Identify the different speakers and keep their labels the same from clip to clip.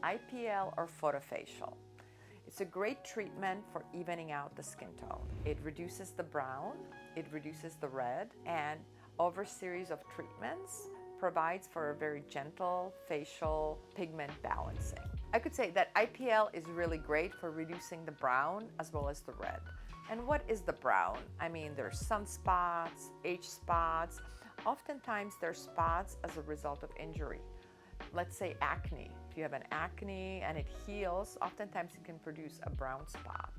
Speaker 1: IPL or Photofacial. It's a great treatment for evening out the skin tone. It reduces the brown, it reduces the red, and over a series of treatments provides for a very gentle facial pigment balancing. I could say that IPL is really great for reducing the brown as well as the red. And what is the brown? I mean, there's sunspots, age spots. Oftentimes there's spots as a result of injury. Let's say acne. If you have an acne and it heals, oftentimes it can produce a brown spot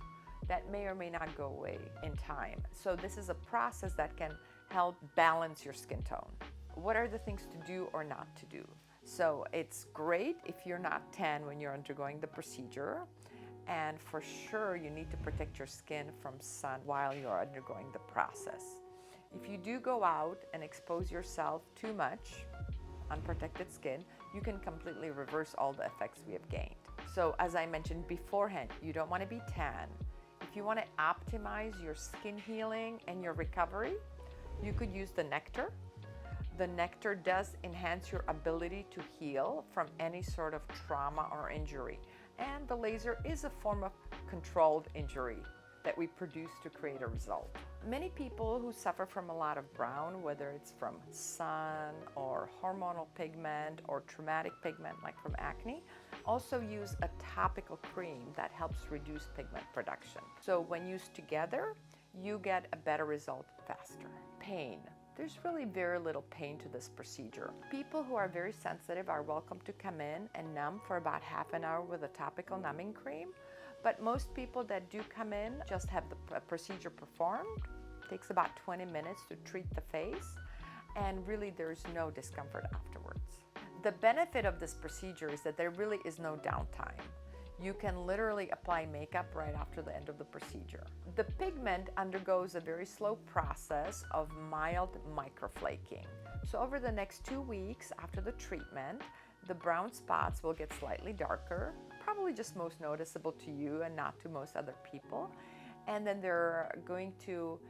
Speaker 1: that may or may not go away in time. So this is a process that can help balance your skin tone. What are the things to do or not to do? So it's great if you're not tan when you're undergoing the procedure, and for sure you need to protect your skin from sun while you're undergoing the process. If you do go out and expose yourself too much, unprotected skin, you can completely reverse all the effects we have gained. So as I mentioned beforehand, you don't want to be tan. If you want to optimize your skin healing and your recovery, you could use the nectar. The nectar does enhance your ability to heal from any sort of trauma or injury. And the laser is a form of controlled injury that we produce to create a result. Many people who suffer from a lot of brown, whether it's from sun or hormonal pigment or traumatic pigment like from acne, also use a topical cream that helps reduce pigment production. So when used together, you get a better result faster. Pain. There's really very little pain to this procedure. People who are very sensitive are welcome to come in and numb for about half an hour with a topical numbing cream. But most people that do come in just have the procedure performed. It takes about 20 minutes to treat the face, and really there's no discomfort afterwards. The benefit of this procedure is that there really is no downtime. You can literally apply makeup right after the end of the procedure. The pigment undergoes a very slow process of mild microflaking. So over the next 2 weeks after the treatment, the brown spots will get slightly darker, probably just most noticeable to you and not to most other people. And then they're going to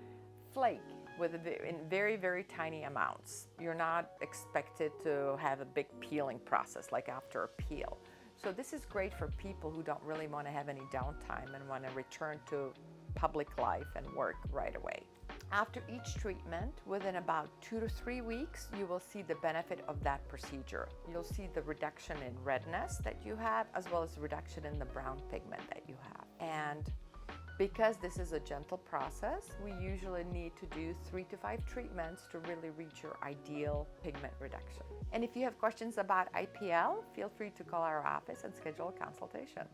Speaker 1: flake in very, very tiny amounts. You're not expected to have a big peeling process like after a peel. So this is great for people who don't really want to have any downtime and want to return to public life and work right away. After each treatment, within about 2 to 3 weeks, you will see the benefit of that procedure. You'll see the reduction in redness that you have, as well as the reduction in the brown pigment that you have. And because this is a gentle process, we usually need to do 3 to 5 treatments to really reach your ideal pigment reduction. And if you have questions about IPL, feel free to call our office and schedule a consultation.